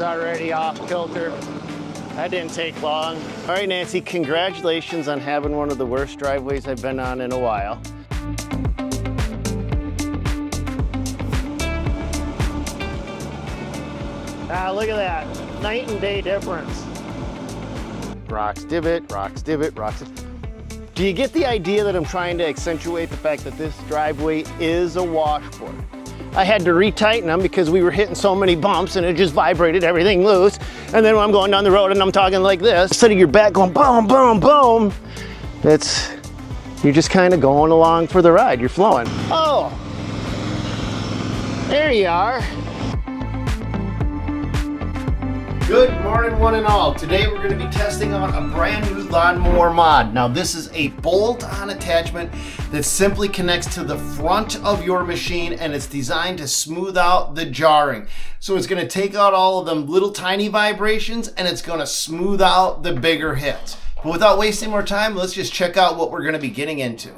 already off kilter. That didn't take long. All right, Nancy, congratulations on having one of the worst driveways I've been on in a while. Ah, look at that, night and day difference. Rocks divot, rocks divot, rocks. Do you get the idea that I'm trying to accentuate the fact that this driveway is a washboard? I had to retighten them because we were hitting so many bumps and it just vibrated everything loose. And then when I'm going down the road and I'm talking like this, instead of your back going boom, boom, boom, you're just kind of going along for the ride. You're flowing. Oh, there you are. Good morning, one and all. Today we're going to be testing out a brand new lawnmower mod. Now this is a bolt-on attachment that simply connects to the front of your machine, and it's designed to smooth out the jarring. So it's going to take out all of them little tiny vibrations and it's going to smooth out the bigger hits. But without wasting more time, let's just check out what we're going to be getting into.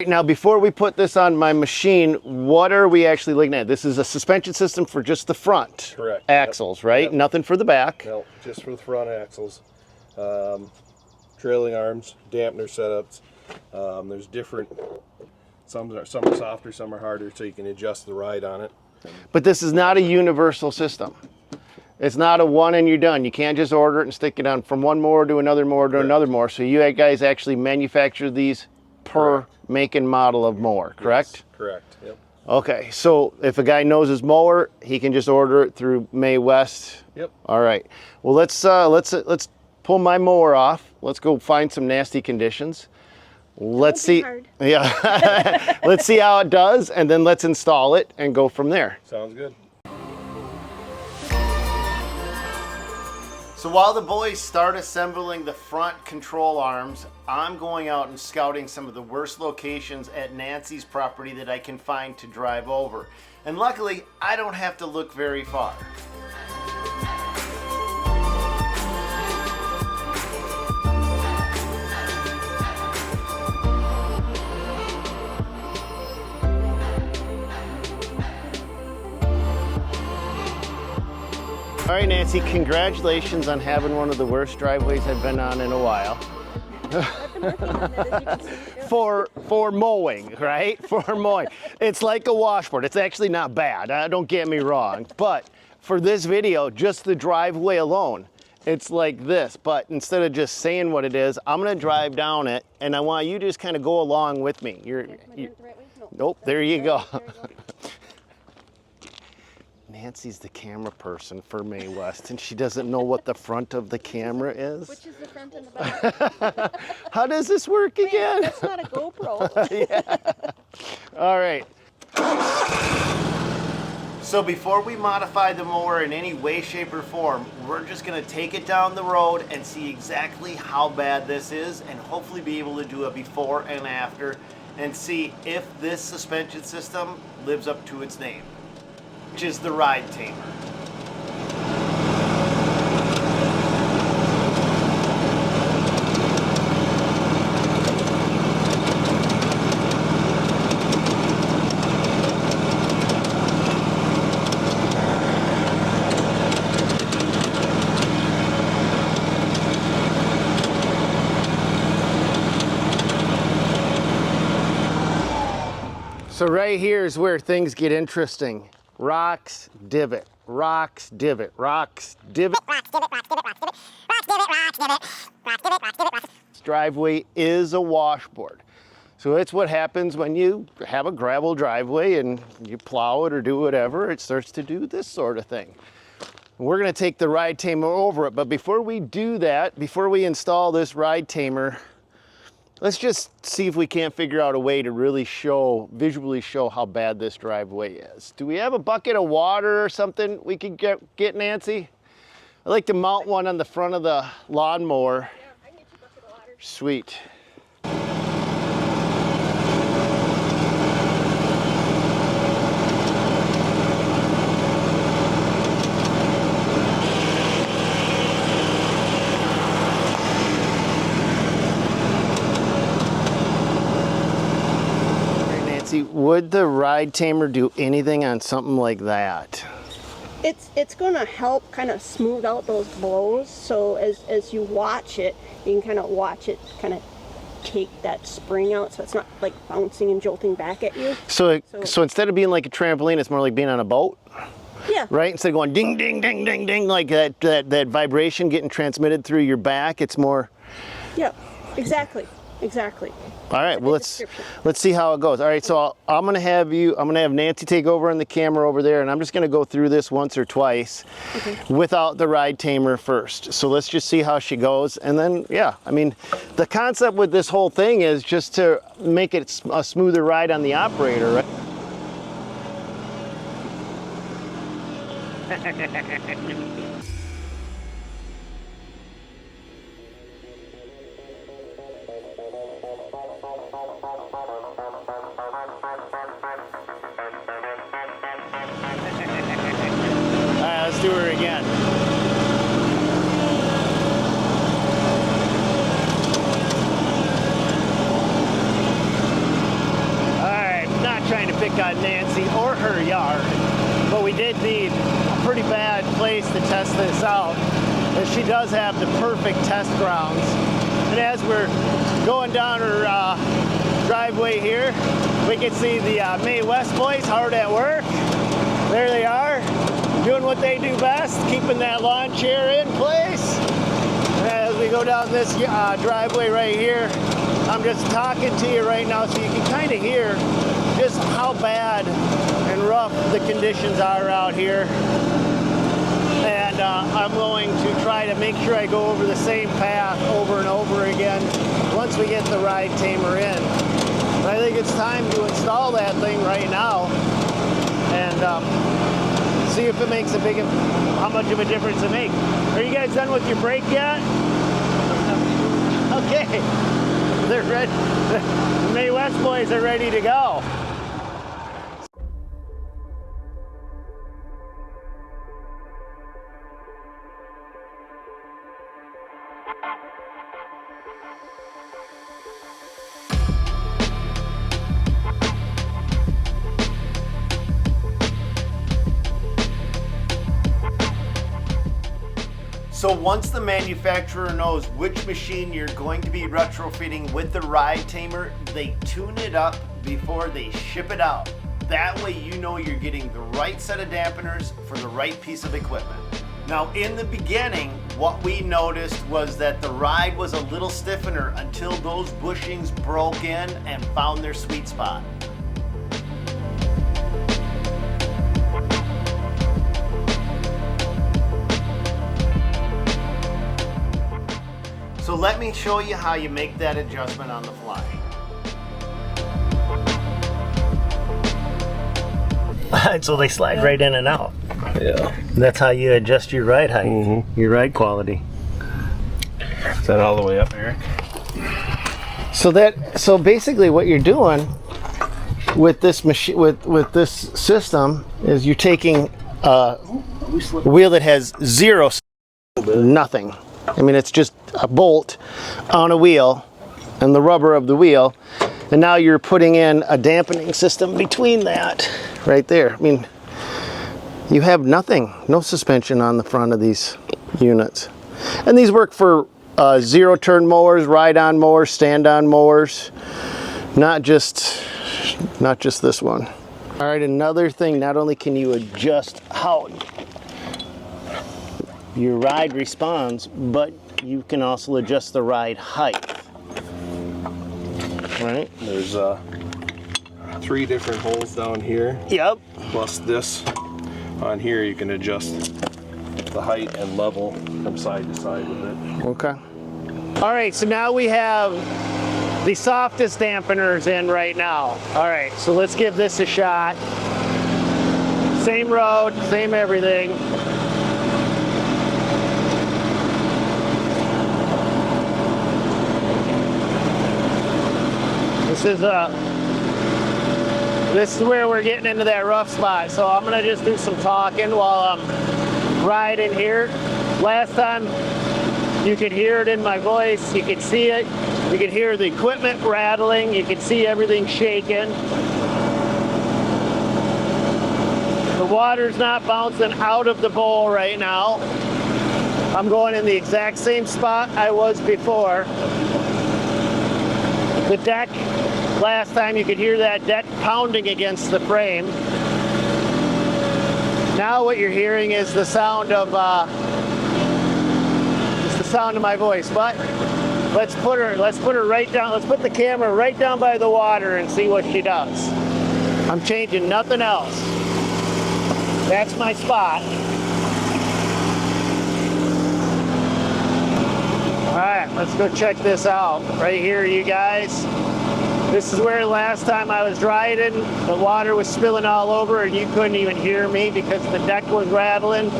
Now, before we put this on my machine, what are we actually looking at? This is a suspension system for just the front axles, right? Yep. Nothing for the back. No, just for the front axles. Trailing arms, dampener setups. There's different, some are softer, some are harder, so you can adjust the ride on it. But this is not a universal system. It's not a one and you're done. You can't just order it and stick it on from one mower to another mower to another mower. So you guys actually manufacture these per make and model of mower, correct? Yes, correct, yep. Okay, so if a guy knows his mower, he can just order it through May West. Yep. All right. Well, let's pull my mower off. Let's go find some nasty conditions. Let's see. Yeah. Let's see how it does, and then let's install it and go from there. Sounds good. So while the boys start assembling the front control arms, I'm going out and scouting some of the worst locations at Nancy's property that I can find to drive over. And luckily, I don't have to look very far. All right, Nancy, congratulations on having one of the worst driveways I've been on in a while. For mowing, right? For mowing. It's like a washboard. It's actually not bad, don't get me wrong. But for this video, just the driveway alone, it's like this. But instead of just saying what it is, I'm gonna drive down it and I want you to just kind of go along with me. Nope, there you go. Nancy's the camera person for May West, and she doesn't know what the front of the camera is. Which is the front and the back. How does this work again? That's not a GoPro. Yeah. All right. So before we modify the mower in any way, shape, or form, we're just going to take it down the road and see exactly how bad this is, and hopefully be able to do a before and after, and see if this suspension system lives up to its name, which is the ride tamer. So right here is where things get interesting. Rocks, divot, rocks, divot, rocks, divot. Rocks, divot, rocks, divot, rocks, divot, rocks, divot, rocks, divot, rocks, divot, rocks, divot, rocks. This driveway is a washboard. So it's what happens when you have a gravel driveway and you plow it or do whatever, it starts to do this sort of thing. We're gonna take the ride tamer over it, but before we do that, before we install this ride tamer, let's just see if we can't figure out a way to really visually show how bad this driveway is. Do we have a bucket of water or something we could get Nancy? I'd like to mount one on the front of the lawnmower. Yeah, I can get you a bucket of water. Sweet. Would the ride tamer do anything on something like that? It's going to help kind of smooth out those blows. So as you watch it, you can kind of watch it kind of take that spring out, so it's not like bouncing and jolting back at you. So instead of being like a trampoline, it's more like being on a boat. Yeah. Right? Instead of going ding, ding, ding, ding, ding, like that vibration getting transmitted through your back, it's more. Yep. Exactly. Exactly. All right, well let's see how it goes. All right, so I'm gonna have Nancy take over on the camera over there, and I'm just gonna go through this once or twice without the ride tamer first. So let's just see how she goes, and then yeah, I mean, the concept with this whole thing is just to make it a smoother ride on the operator, right? Let's do her again. Alright, not trying to pick on Nancy or her yard, but we did need a pretty bad place to test this out, as she does have the perfect test grounds. And as we're going down her driveway here, we can see the May West boys hard at work. There they are, doing what they do best, keeping that lawn chair in place. And as we go down this driveway right here, I'm just talking to you right now so you can kind of hear just how bad and rough the conditions are out here. And I'm going to try to make sure I go over the same path over and over again once we get the ride tamer in. But I think it's time to install that thing right now and see if it makes how much of a difference it makes. Are you guys done with your break yet? Okay, they're ready. The May West boys are ready to go. So once the manufacturer knows which machine you're going to be retrofitting with the ride tamer, they tune it up before they ship it out. That way you know you're getting the right set of dampeners for the right piece of equipment. Now in the beginning, what we noticed was that the ride was a little stiffer until those bushings broke in and found their sweet spot. So let me show you how you make that adjustment on the fly. So they slide right in and out. Yeah. That's how you adjust your ride height, your ride quality. Is that all the way up, Eric? So basically what you're doing with this machine, with this system, is you're taking a wheel that has nothing. I mean, it's just a bolt on a wheel and the rubber of the wheel, and now you're putting in a dampening system between that right there. I mean, you have nothing, no suspension on the front of these units. And these work for zero-turn mowers, ride-on mowers, stand-on mowers, not just this one. All right, another thing, not only can you adjust how your ride responds, but you can also adjust the ride height. Right? There's 3 different holes down here. Yep. Plus this on here, you can adjust the height and level from side to side with it. Okay. All right, so now we have the softest dampeners in right now. All right, so let's give this a shot. Same road, same everything. This is where we're getting into that rough spot. So I'm gonna just do some talking while I'm riding here. Last time you could hear it in my voice, you could see it, you could hear the equipment rattling, you could see everything shaking. The water's not bouncing out of the bowl right now. I'm going in the exact same spot I was before. The deck, last time you could hear that deck pounding against the frame. Now what you're hearing is the sound of my voice. But let's put her right down. Let's put the camera right down by the water and see what she does. I'm changing nothing else. That's my spot. All right, let's go check this out. Right here, you guys. This is where last time I was riding, the water was spilling all over and you couldn't even hear me because the deck was rattling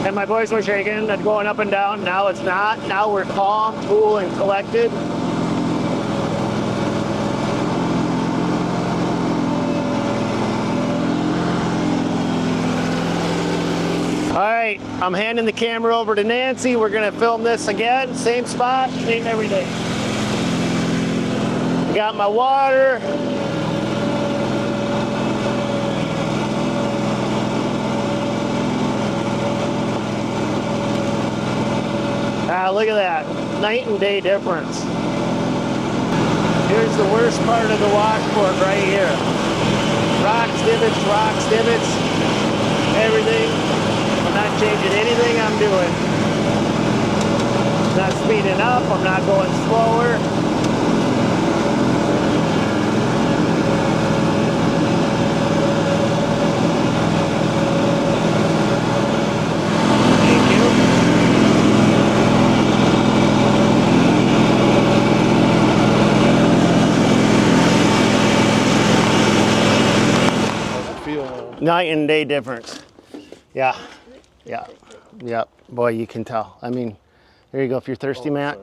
and my voice was shaking and going up and down. Now it's not. Now we're calm, cool, and collected. All right, I'm handing the camera over to Nancy. We're gonna film this again, same spot, same everything. Got my water. Look at that, night and day difference. Here's the worst part of the washboard right here. Rocks, divots, everything. I'm not changing anything I'm doing. Not speeding up, I'm not going slower. Night and day difference. Yeah. Boy, you can tell. I mean, there you go. If you're thirsty, Matt.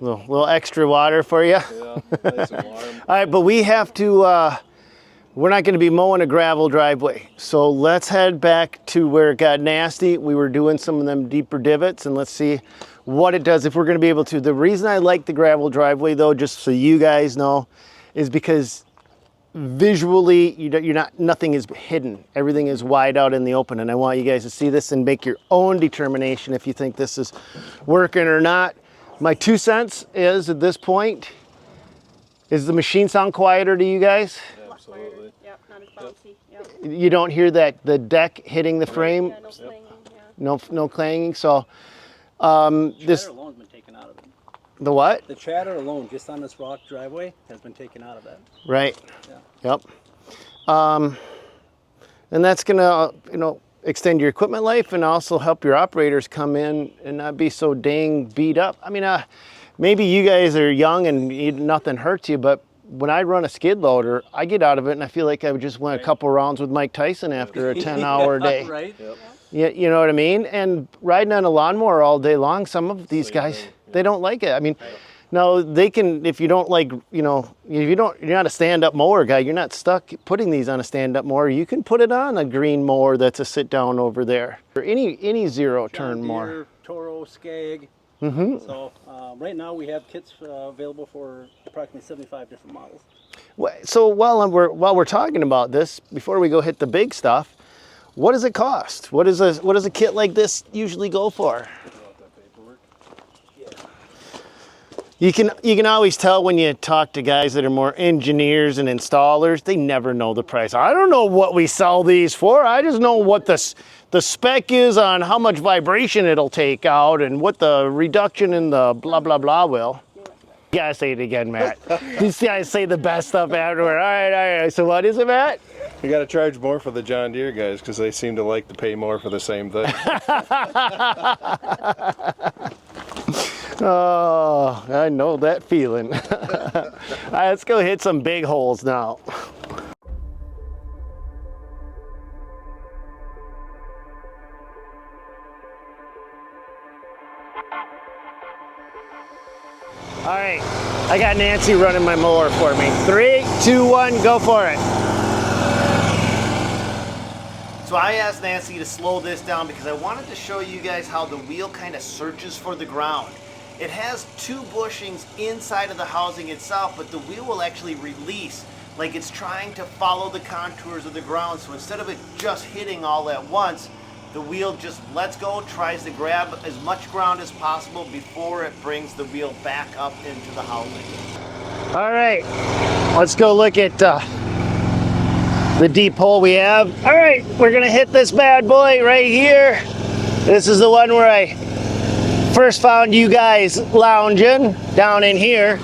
Little extra water for you. Yeah, nice and warm. All right, but we have to, we're not going to be mowing a gravel driveway. So let's head back to where it got nasty. We were doing some of them deeper divots and let's see what it does if we're going to be able to. The reason I like the gravel driveway though, just so you guys know, is because visually nothing is hidden. Everything is wide out in the open and I want you guys to see this and make your own determination if you think this is working or not. My 2 cents is at this point, is the machine sound quieter to you guys? Absolutely. Yep, not as bouncy. Yep. You don't hear that the deck hitting the frame? Yeah, no clanging, yeah. No clanging. So This alone's been taken out of it. The what? The chatter alone, just on this rock driveway, has been taken out of that. Right. Yeah. Yep. And that's gonna, extend your equipment life and also help your operators come in and not be so dang beat up. I mean, maybe you guys are young and nothing hurts you, but when I run a skid loader, I get out of it and I feel like I just went a couple rounds with Mike Tyson after a 10-hour day. Right. Yep. Yeah, you know what I mean? And riding on a lawnmower all day long, some of these guys, they don't like it. I mean, no, they can, if you don't like, you're not a stand-up mower guy, you're not stuck putting these on a stand-up mower, you can put it on a green mower that's a sit-down over there. Or any zero-turn mower. Toro, Skag. Mm-hmm. So right now we have kits available for approximately 75 different models. So while we're talking about this, before we go hit the big stuff, what does it cost? What does a kit like this usually go for? You can always tell when you talk to guys that are more engineers and installers, they never know the price. I don't know what we sell these for. I just know what the spec is on how much vibration it'll take out and what the reduction in the blah, blah, blah will. You gotta say it again, Matt. These guys say the best stuff afterward. All right. So what is it, Matt? You got to charge more for the John Deere guys because they seem to like to pay more for the same thing. Oh, I know that feeling. All right, let's go hit some big holes now. All right, I got Nancy running my mower for me. 3, 2, 1, go for it. So I asked Nancy to slow this down because I wanted to show you guys how the wheel kind of searches for the ground. It has 2 bushings inside of the housing itself, but the wheel will actually release like it's trying to follow the contours of the ground. So instead of it just hitting all at once, the wheel just lets go, tries to grab as much ground as possible before it brings the wheel back up into the housing. All right, let's go look at the deep hole we have. All right, we're gonna hit this bad boy right here. This is the one where I first found you guys lounging down in here.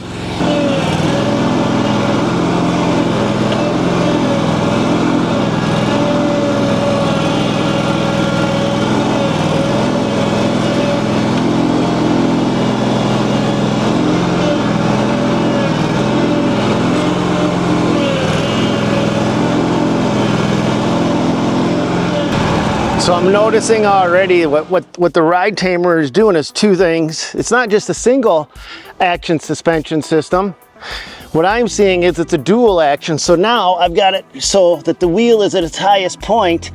So I'm noticing already what the ride tamer is doing is two things. It's not just a single action suspension system. What I'm seeing is it's a dual action. So now I've got it so that the wheel is at its highest point,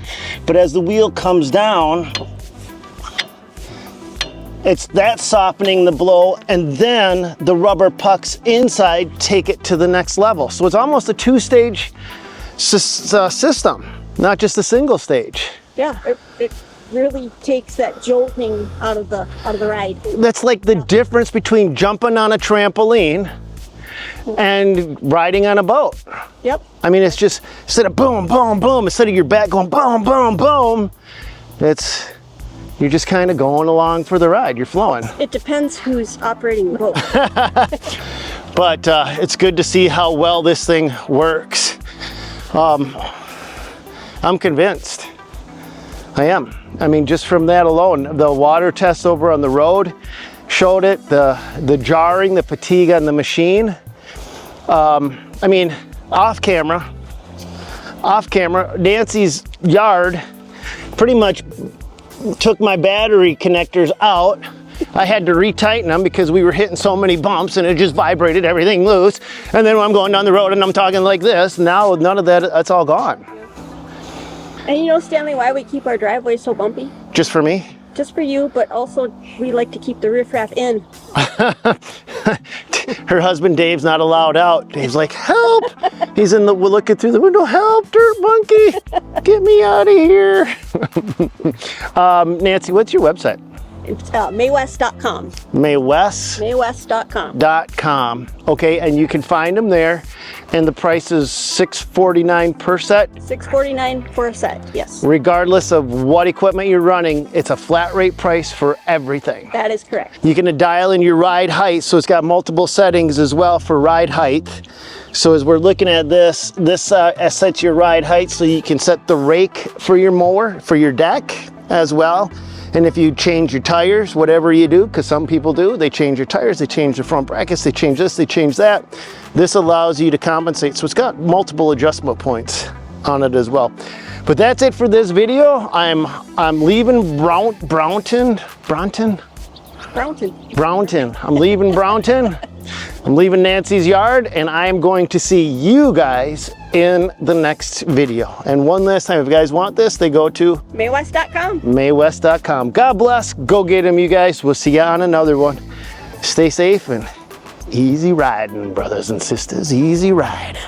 but as the wheel comes down, that's softening the blow, and then the rubber pucks inside take it to the next level. So it's almost a two-stage system, not just a single stage. Yeah, it really takes that jolting out of the ride. That's like the difference between jumping on a trampoline and riding on a boat. Yep. I mean, it's just instead of boom, boom, boom, instead of your back going boom, boom, boom, you're just kind of going along for the ride. You're flowing. It depends who's operating the boat. But it's good to see how well this thing works. I'm convinced. I am. I mean, just from that alone, the water test over on the road showed it, the jarring, the fatigue on the machine. I mean, off camera, Nancy's yard pretty much took my battery connectors out. I had to retighten them because we were hitting so many bumps and it just vibrated everything loose. And then when I'm going down the road and I'm talking like this, now none of that, that's all gone. And you know, Stanley, why we keep our driveway so bumpy? Just for me? Just for you, but also we like to keep the riffraff in. Her husband Dave's not allowed out. Dave's like, help! He's we're looking through the window, help, dirt monkey! Get me out of here! Nancy, what's your website? It's maywest.com. Maywest.com. Maywest.com. Okay, and you can find them there. And the price is $6.49 per set? $6.49 for a set, yes. Regardless of what equipment you're running, it's a flat rate price for everything. That is correct. You can dial in your ride height, so it's got multiple settings as well for ride height. So as we're looking at this sets your ride height, so you can set the rake for your mower, for your deck as well. And if you change your tires, whatever you do, because some people do, they change your tires, they change the front brackets, they change this, they change that. This allows you to compensate. So it's got multiple adjustment points on it as well. But that's it for this video. I'm leaving Brownton. I'm leaving Brownton. I'm leaving Nancy's yard, and I'm going to see you guys in the next video. And one last time, if you guys want this, they go to Maywest.com. Maywest.com. God bless. Go get them, you guys. We'll see you on another one. Stay safe and easy riding, brothers and sisters. Easy riding.